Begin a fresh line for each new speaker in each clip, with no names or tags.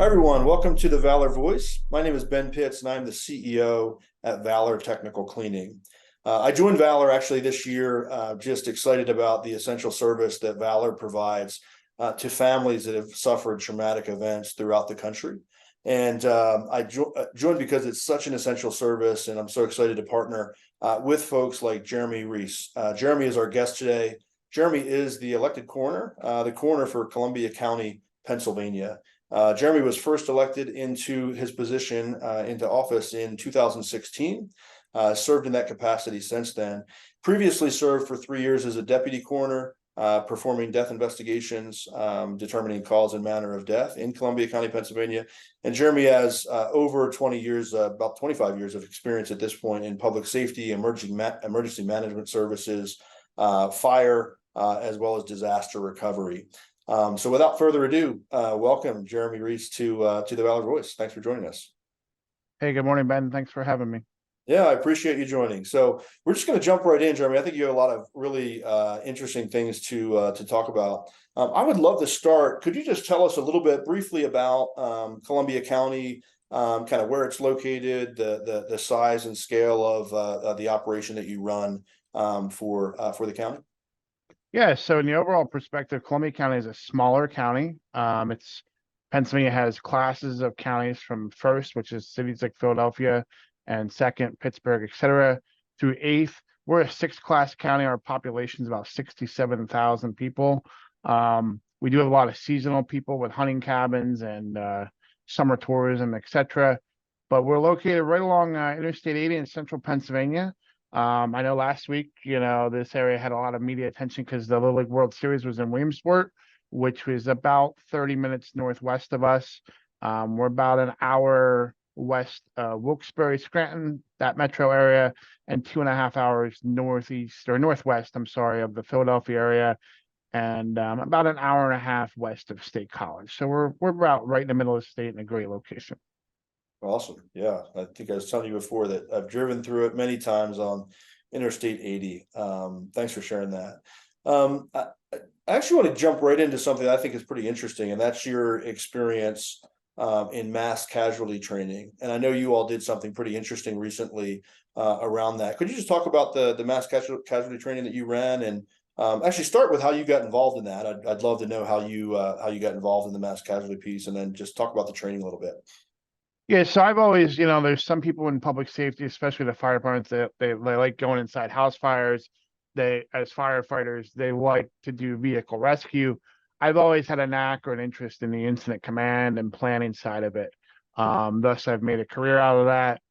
everyone, welcome to the Valor Voice. My name is Ben Pitts and I'm the CEO at Valor Technical Cleaning. I joined Valor actually this year, just excited about the essential service that Valor provides to families that have suffered traumatic events throughout the country. And I joined because it's such an essential service, and I'm so excited to partner with folks like Jeremy Reese. Jeremy is our guest today. Jeremy is the elected coroner, the coroner for Columbia County, Pennsylvania. Jeremy was first elected into his position into office in 2016, served in that capacity since then. Previously served for 3 years as a deputy coroner, performing death investigations, determining cause and manner of death in Columbia County, Pennsylvania. And Jeremy has over 20 years, about 25 years of experience at this point in public safety, emergency management services, fire, as well as disaster recovery. So without further ado, welcome Jeremy Reese to the Valor Voice. Thanks for joining us.
Hey, good morning, Ben. Thanks for having me.
Yeah, I appreciate you joining. So we're just going to jump right in, Jeremy. I think you have a lot of really interesting things to talk about. I would love to start. Could you just tell us a little bit briefly about Columbia County, kind of where it's located, the size and scale of the operation that you run for the county?
Yeah, so in the overall perspective, Columbia County is a smaller county. Pennsylvania has classes of counties from first, which is cities like Philadelphia, and second, Pittsburgh, etc., through eighth. We're a sixth-class county. Our population is about 67,000 people. We do have a lot of seasonal people with hunting cabins and summer tourism, etc. But we're located right along Interstate 80 in central Pennsylvania. I know last week, this area had a lot of media attention because the Little League World Series was in Williamsport, which was about 30 minutes northwest of us. We're about an hour west Wilkes-Barre, Scranton, that metro area, and 2.5 hours northwest, of the Philadelphia area, and about an hour and a half west of State College. So we're about right in the middle of the state in a great location.
Awesome. Yeah, I think I was telling you before that I've driven through it many times on Interstate 80. Thanks for sharing that. I actually want to jump right into something I think is pretty interesting, and that's your experience in mass casualty training. And I know you all did something pretty interesting recently around that. Could you just talk about the mass casualty training that you ran, and actually start with how you got involved in that? I'd love to know how you got involved in the mass casualty piece, and then just talk about the training a little bit.
Yeah, so I've always, there's some people in public safety, especially the fire departments, they like going inside house fires. As firefighters, they like to do vehicle rescue. I've always had a knack or an interest in the incident command and planning side of it. Thus, I've made a career out of that.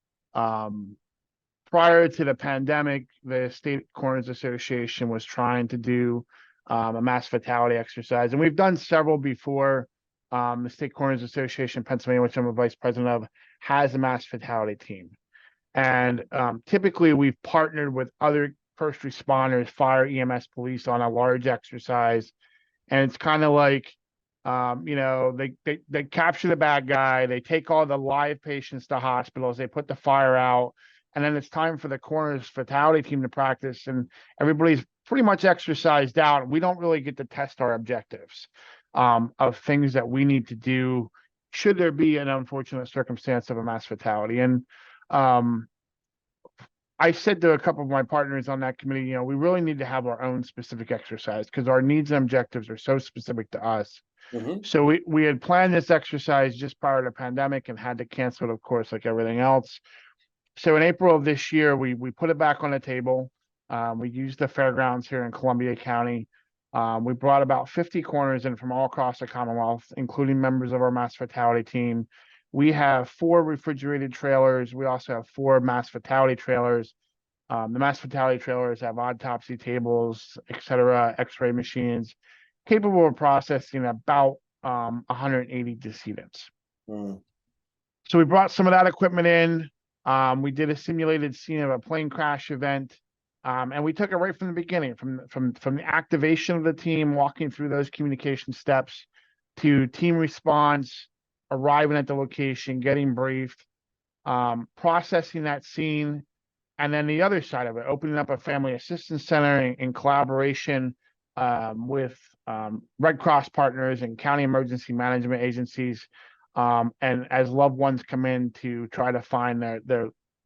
Prior to the pandemic, the State Coroners Association was trying to do a mass fatality exercise, and we've done several before. The State Coroners Association, Pennsylvania, which I'm a vice president of, has a mass fatality team. And typically we've partnered with other first responders, fire, EMS, police on a large exercise. And it's kind of like, they capture the bad guy, they take all the live patients to hospitals, they put the fire out, and then it's time for the coroner's fatality team to practice, and everybody's pretty much exercised out. We don't really get to test our objectives of things that we need to do should there be an unfortunate circumstance of a mass fatality. And I said to a couple of my partners on that committee, we really need to have our own specific exercise because our needs and objectives are so specific to us. Mm-hmm. So we had planned this exercise just prior to the pandemic and had to cancel it, of course, like everything else. So in April of this year, we put it back on the table. We used the fairgrounds here in Columbia County. We brought about 50 coroners in from all across the Commonwealth, including members of our mass fatality team. We have 4 refrigerated trailers. We also have 4 mass fatality trailers. The mass fatality trailers have autopsy tables, etc., x-ray machines, capable of processing about 180 decedents. Mm. So we brought some of that equipment in. We did a simulated scene of a plane crash event. And we took it right from the beginning, from the activation of the team, walking through those communication steps, to team response, arriving at the location, getting briefed, processing that scene, and then the other side of it, opening up a family assistance center in collaboration with Red Cross partners and county emergency management agencies And as loved ones come in to try to find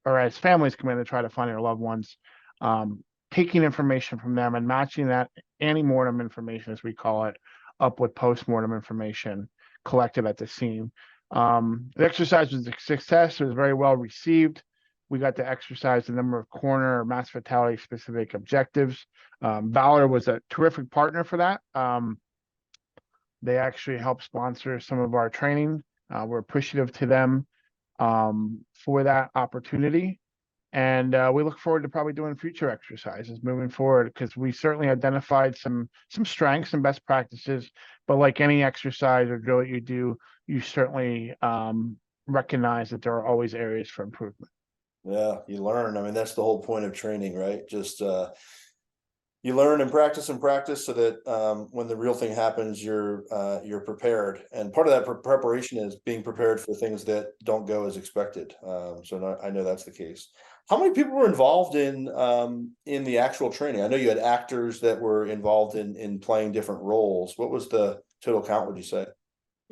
or as families come in to try to find their loved ones, taking information from them and matching that ante-mortem information, as we call it, up with post-mortem information collected at the scene. The exercise was a success. It was very well received. We got to exercise a number of coroner mass fatality specific objectives. Valor was a terrific partner for that. They actually helped sponsor some of our training. We're appreciative to them for that opportunity. And we look forward to probably doing future exercises moving forward, because we certainly identified some strengths and best practices. But like any exercise or drill that you do, you certainly recognize that there are always areas for improvement.
Yeah, you learn. I mean, that's the whole point of training, right? Just you learn and practice so that when the real thing happens, you're prepared. And part of that preparation is being prepared for things that don't go as expected. So I know that's the case. How many people were involved in the actual training? I know you had actors that were involved in playing different roles. What was the total count, would you say?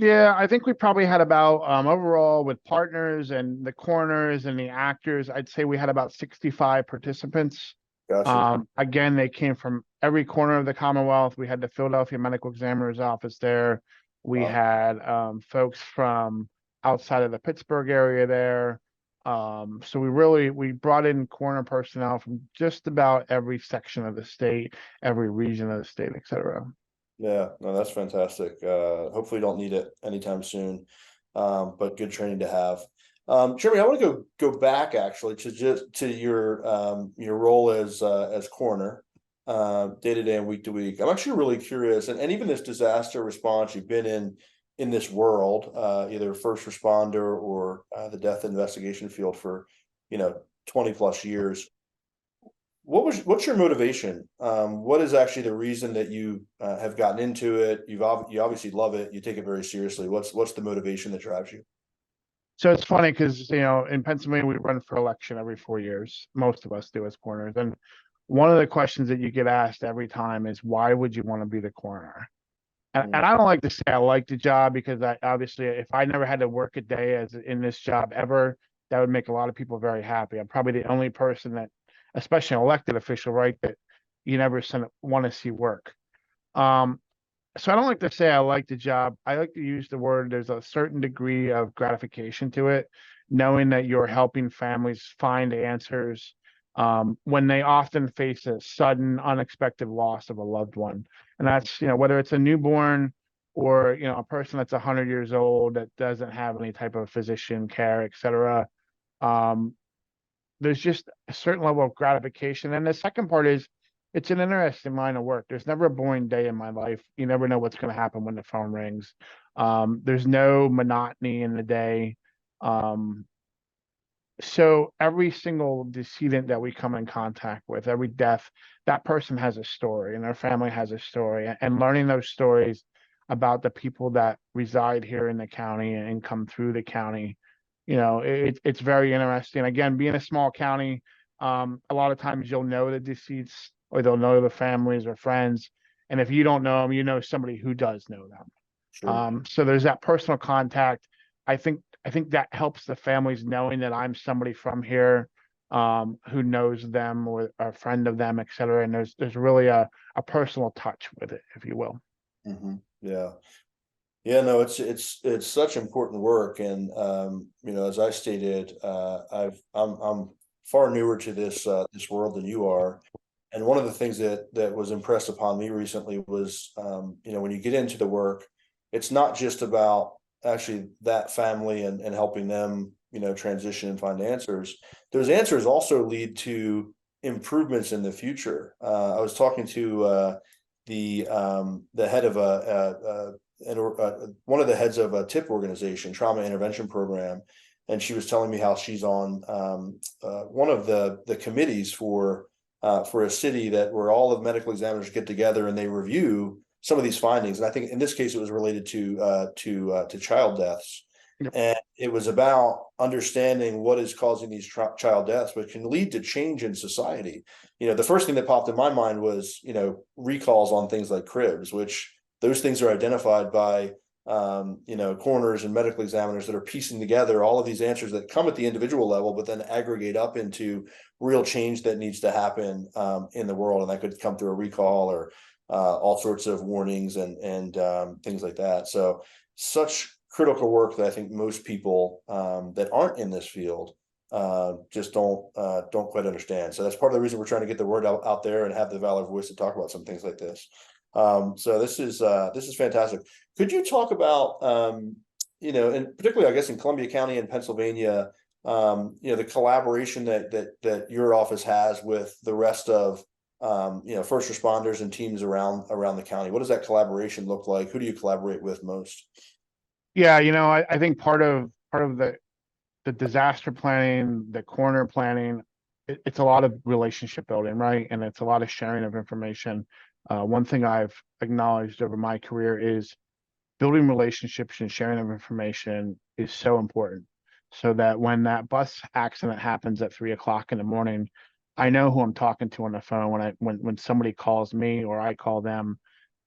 Yeah, I think we probably had about overall with partners and the coroners and the actors, I'd say we had about 65 participants.
Gotcha.
Again, they came from every corner of the Commonwealth. We had the Philadelphia Medical Examiner's Office there. We
Wow.
had folks from outside of the Pittsburgh area there. So we brought in coroner personnel from just about every section of the state, every region of the state, et cetera.
Yeah, no, that's fantastic. Hopefully you don't need it anytime soon. But good training to have. Jeremy, I want to go back actually to your role as coroner, day to day and week to week. I'm actually really curious, and even this disaster response you've been in this world, either first responder or the death investigation field for 20 plus years. What's your motivation? What is actually the reason that you have gotten into it? You obviously love it. You take it very seriously. What's the motivation that drives you?
So it's funny because, in Pennsylvania, we run for election every 4 years. Most of us do as coroners. And one of the questions that you get asked every time is, why would you want to be the coroner? And I don't like to say I like the job, because obviously, if I never had to work a day as in this job ever, that would make a lot of people very happy. I'm probably the only person that, especially an elected official, right, that you never want to see work. So I don't like to say I like the job. I like to use the word, there's a certain degree of gratification to it, knowing that you're helping families find answers when they often face a sudden, unexpected loss of a loved one. And that's, whether it's a newborn or, a person that's 100 years old that doesn't have any type of physician care, et cetera. There's just a certain level of gratification. And the second part is, it's an interesting line of work. There's never a boring day in my life. You never know what's going to happen when the phone rings. There's no monotony in the day. So every single decedent that we come in contact with, every death, that person has a story and their family has a story. And learning those stories about the people that reside here in the county and come through the county, it's very interesting. Again, being a small county, a lot of times you'll know the deceased, or they'll know the families or friends. And if you don't know them, you know somebody who does know them.
Sure.
So there's that personal contact. I think that helps the families knowing that I'm somebody from here, who knows them or a friend of them, et cetera. And there's really a personal touch with it, if you will.
Mm-hmm. Yeah. Yeah, no, it's such important work. And as I stated, I'm far newer to this world than you are. And one of the things that was impressed upon me recently was, when you get into the work, it's not just about actually that family and helping them, transition and find answers. Those answers also lead to improvements in the future. I was talking to the head of one of the heads of a TIP organization, trauma intervention program, and she was telling me how she's on one of the committees for a city where all of the medical examiners get together and they review some of these findings. And I think in this case, it was related to child deaths.
Yep.
And it was about understanding what is causing these child deaths, which can lead to change in society. The first thing that popped in my mind was, recalls on things like cribs, which those things are identified by coroners and medical examiners that are piecing together all of these answers that come at the individual level, but then aggregate up into real change that needs to happen in the world. And that could come through a recall or all sorts of warnings and things like that. So such critical work that I think most people that aren't in this field just don't quite understand. So that's part of the reason we're trying to get the word out there and have the Valor Voice to talk about some things like this. So this is fantastic. Could you talk about and particularly I guess in Columbia County and Pennsylvania, the collaboration that your office has with the rest of first responders and teams around the county? What does that collaboration look like? Who do you collaborate with most?
Yeah, I think part of the disaster planning, the coroner planning, it's a lot of relationship building, right? And it's a lot of sharing of information. One thing I've acknowledged over my career is building relationships and sharing of information is so important, so that when that bus accident happens at 3 o'clock in the morning, I know who I'm talking to on the phone when somebody calls me or I call them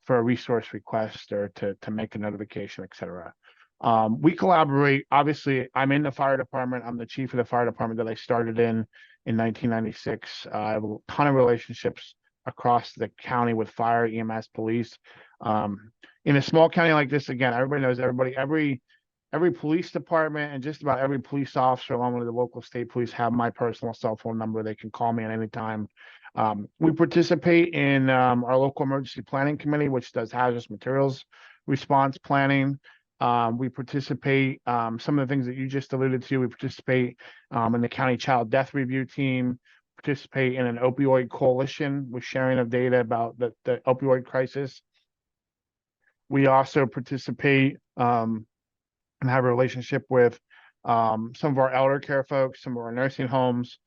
for a resource request or to make a notification, et cetera. We collaborate. Obviously, I'm in the fire department. I'm the chief of the fire department that I started in 1996. I have a ton of relationships across the county with fire, EMS, police. In a small county like this, again, everybody knows everybody. Every police department and just about every police officer, along with the local state police, have my personal cell phone number. They can call me at any time. We participate in our local emergency planning committee, which does hazardous materials response planning. We participate, some of the things that you just alluded to, we participate in the county child death review team, participate in an opioid coalition with sharing of data about the opioid crisis. We also participate and have a relationship with some of our elder care folks, some of our nursing homes,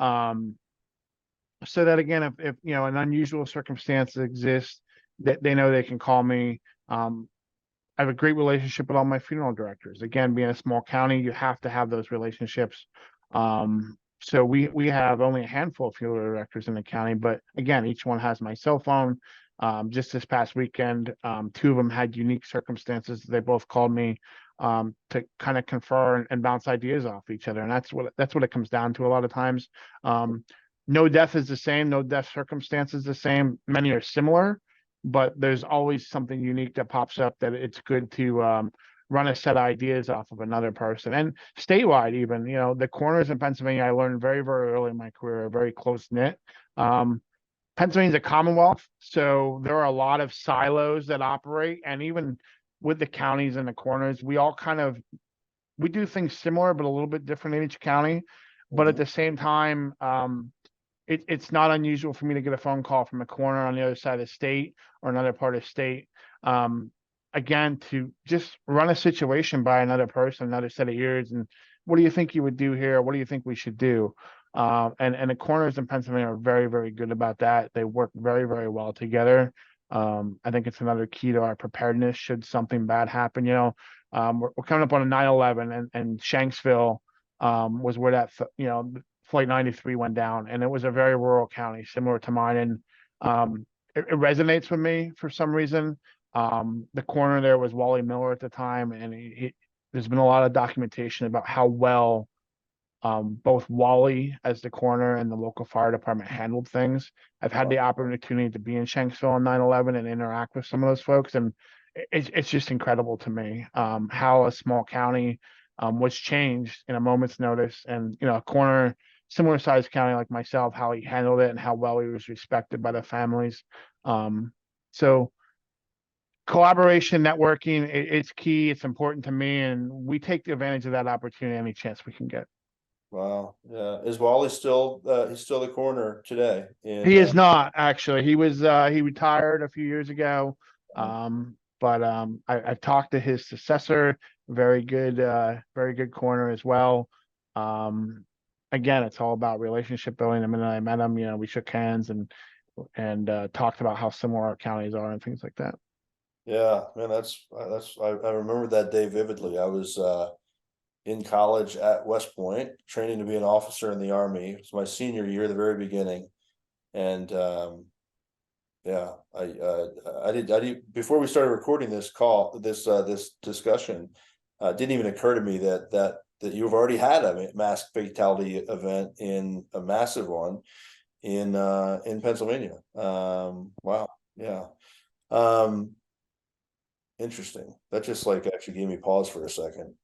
so that again, if an unusual circumstance exists, that they know they can call me. I have a great relationship with all my funeral directors. Again, being a small county, you have to have those relationships. So we have only a handful of funeral directors in the county, but again, each one has my cell phone. Just this past weekend, two of them had unique circumstances. They both called me to kind of confer and bounce ideas off each other, and that's what it comes down to a lot of times. No death is the same. No death circumstance is the same. Many are similar, but there's always something unique that pops up that it's good to run a set of ideas off of another person. And statewide, even, the coroners in Pennsylvania, I learned very, very early in my career, are very close knit. Pennsylvania's a commonwealth, so there are a lot of silos that operate, and even with the counties and the coroners, we do things similar, but a little bit different in each county. But at the same time, it's not unusual for me to get a phone call from a coroner on the other side of the state or another part of the state. Again, to just run a situation by another person, another set of ears, and what do you think you would do here? What do you think we should do? And the coroners in Pennsylvania are very, very good about that. They work very, very well together. I think it's another key to our preparedness should something bad happen. We're coming up on a 9/11, and Shanksville was where that Flight 93 went down, and it was a very rural county, similar to mine, and it resonates with me for some reason. The coroner there was Wally Miller at the time, and there's been a lot of documentation about how well both Wally as the coroner and the local fire department handled things. I've had the opportunity to be in Shanksville on 9/11 and interact with some of those folks, and it's just incredible to me how a small county was changed in a moment's notice, and a coroner similar sized county like myself, how he handled it and how well he was respected by the families. So collaboration, networking, it's key. It's important to me, and we take advantage of that opportunity any chance we can get.
Wow. Yeah. Is Wally still he's still the coroner today?
He is not, actually. He retired a few years ago. But I've talked to his successor, very good coroner as well. Again, it's all about relationship building. The minute I met him, we shook hands and talked about how similar our counties are and things like that.
Yeah, man, I remember that day vividly. I was in college at West Point, training to be an officer in the Army. It was my senior year, the very beginning, and Yeah, I did before we started recording this discussion. Didn't even occur to me that you've already had a mass fatality event, in a massive one, in Pennsylvania. Wow, yeah. Um, Interesting. That just like actually gave me pause for a second.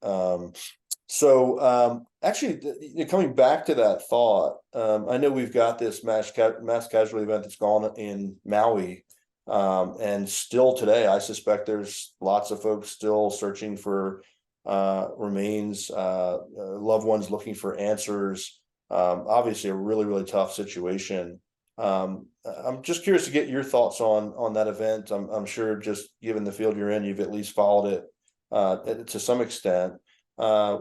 Actually, coming back to that thought, I know we've got this mass casualty event that's gone in Maui, and still today, I suspect there's lots of folks still searching for remains, loved ones looking for answers. Obviously, a really, really tough situation. I'm just curious to get your thoughts on that event. I'm sure, just given the field you're in, you've at least followed it to some extent. Uh,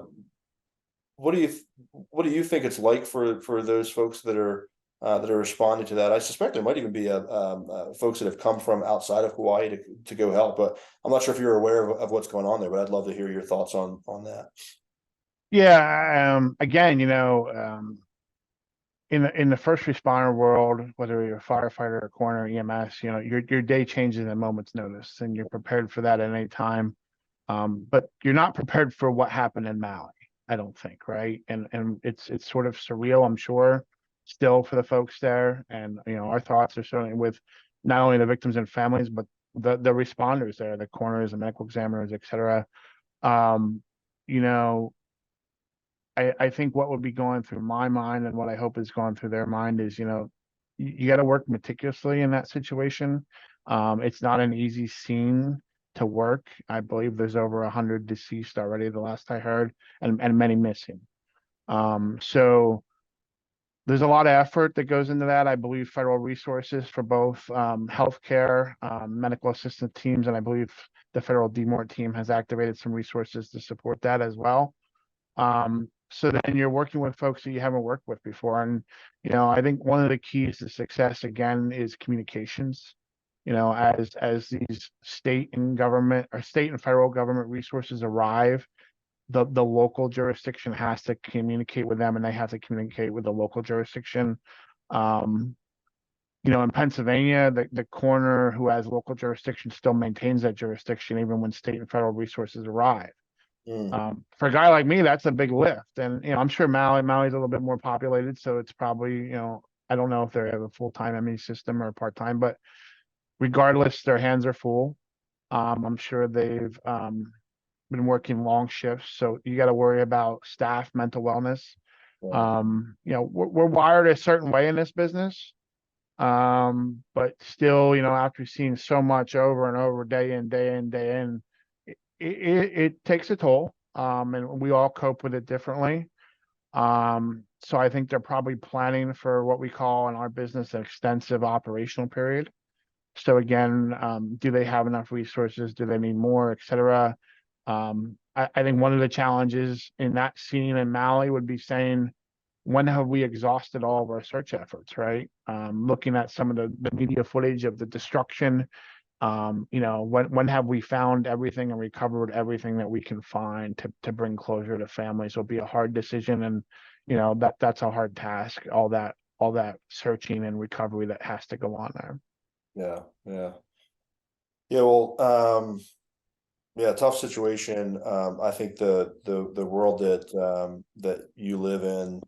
what do you what do you think it's like for those folks that are responding to that? I suspect there might even be folks that have come from outside of Hawaii to go help, but I'm not sure if you're aware of what's going on there. But I'd love to hear your thoughts on that.
Yeah, again, in the first responder world, whether you're a firefighter or coroner, EMS, your day changes at a moment's notice, and you're prepared for that at any time. But you're not prepared for what happened in Maui, I don't think, right? And it's sort of surreal, I'm sure, still for the folks there. And our thoughts are certainly with not only the victims and families, but the responders there, the coroners, the medical examiners, et cetera. Um, you know, I think what would be going through my mind, and what I hope is going through their mind, is, you got to work meticulously in that situation. It's not an easy scene to work. I believe there's over 100 deceased already, the last I heard, and many missing. So there's a lot of effort that goes into that. I believe federal resources for both healthcare, medical assistance teams, and I believe the federal DMORT team has activated some resources to support that as well. So then you're working with folks that you haven't worked with before. And, I think one of the keys to success, again, is communications. As these state and federal government resources arrive, the local jurisdiction has to communicate with them, and they have to communicate with the local jurisdiction. Um, in Pennsylvania, the coroner who has local jurisdiction still maintains that jurisdiction even when state and federal resources arrive.
Mm.
For a guy like me, that's a big lift. And, I'm sure Maui's a little bit more populated, so it's probably, I don't know if they have a full-time ME system or part-time, but regardless, their hands are full. I'm sure they've been working long shifts, so you got to worry about staff mental wellness.
Yeah.
We're wired a certain way in this business. But still, after seeing so much over and over, day in, day in, day in, it takes a toll. And we all cope with it differently. So I think they're probably planning for what we call in our business an extensive operational period. So again, do they have enough resources? Do they need more, et cetera? I think one of the challenges in that scene in Maui would be saying, when have we exhausted all of our search efforts, right? Looking at some of the media footage of the destruction, when have we found everything and recovered everything that we can find to bring closure to families? It'll be a hard decision, and that's a hard task. All that searching and recovery that has to go on there.
Yeah. Well, yeah, tough situation. I think the world that you live in,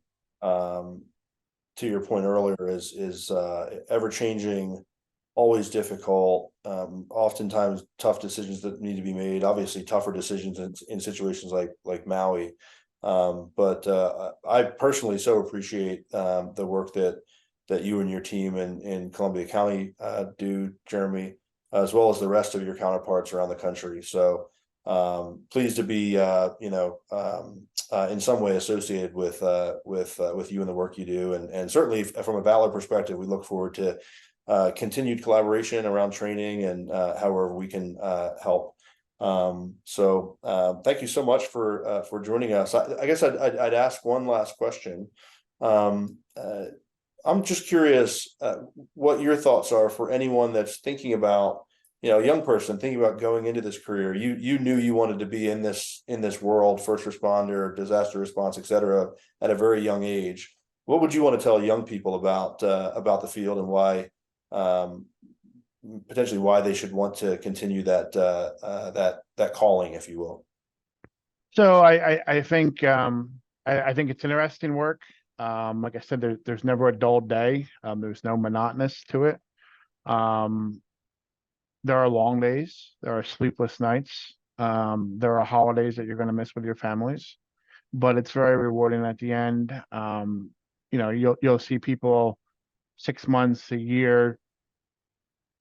to your point earlier, is ever changing, always difficult, oftentimes tough decisions that need to be made, obviously tougher decisions in situations like Maui. But I personally so appreciate the work that you and your team in Columbia County do, Jeremy, as well as the rest of your counterparts around the country. So pleased to be in some way associated with you and the work you do, and certainly from a Valor perspective, we look forward to continued collaboration around training and however we can help. Thank you so much for joining us. I guess I'd ask one last question. I'm just curious what your thoughts are for anyone that's thinking about, a young person thinking about going into this career. You knew you wanted to be in this world, first responder, disaster response, et cetera, at a very young age. What would you want to tell young people about the field, and why potentially why they should want to continue that calling, if you will.
So I think I think it's interesting work. Like I said, there's never a dull day. There's no monotonous to it. There are long days, there are sleepless nights, there are holidays that you're going to miss with your families, but it's very rewarding at the end. You know, you'll see people 6 months, a year,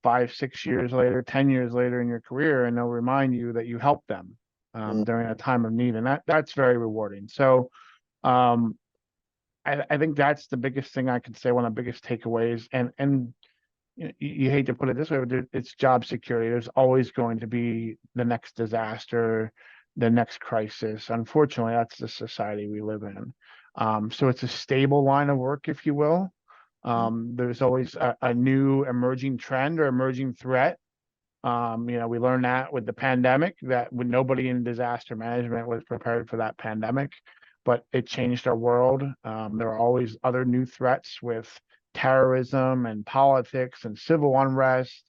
5, 6 years later, 10 years later in your career, and they'll remind you that you helped them during a time of need, and that's very rewarding. So I think that's the biggest thing I could say, one of the biggest takeaways. And you hate to put it this way, but it's job security. There's always going to be the next disaster, the next crisis. Unfortunately, that's the society we live in. So it's a stable line of work, if you will. There's always a new emerging trend or emerging threat. You know, we learned that with the pandemic, that when nobody in disaster management was prepared for that pandemic, but it changed our world. There are always other new threats with terrorism and politics and civil unrest.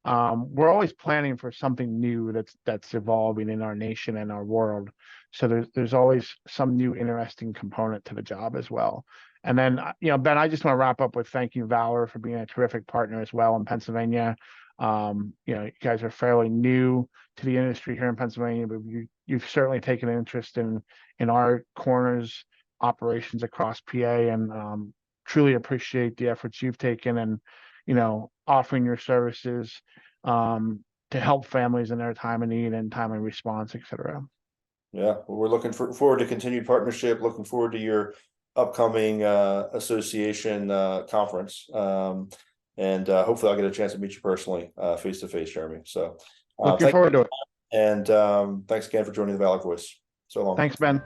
We're always planning for something new that's evolving in our nation and our world. So there's always some new interesting component to the job as well. And then, you know, Ben, I just want to wrap up with thanking Valor for being a terrific partner as well in Pennsylvania. You know, you guys are fairly new to the industry here in Pennsylvania, but you've certainly taken an interest in our coroners operations across PA, and truly appreciate the efforts you've taken, and, you know, offering your services to help families in their time of need and time of response, etc.
Yeah, well, we're looking forward to continued partnership, looking forward to your upcoming association conference. And hopefully I'll get a chance to meet you personally, face to face, Jeremy. So
Looking forward to it.
And thanks again for joining the Valor Voice. So long.
Thanks, Ben.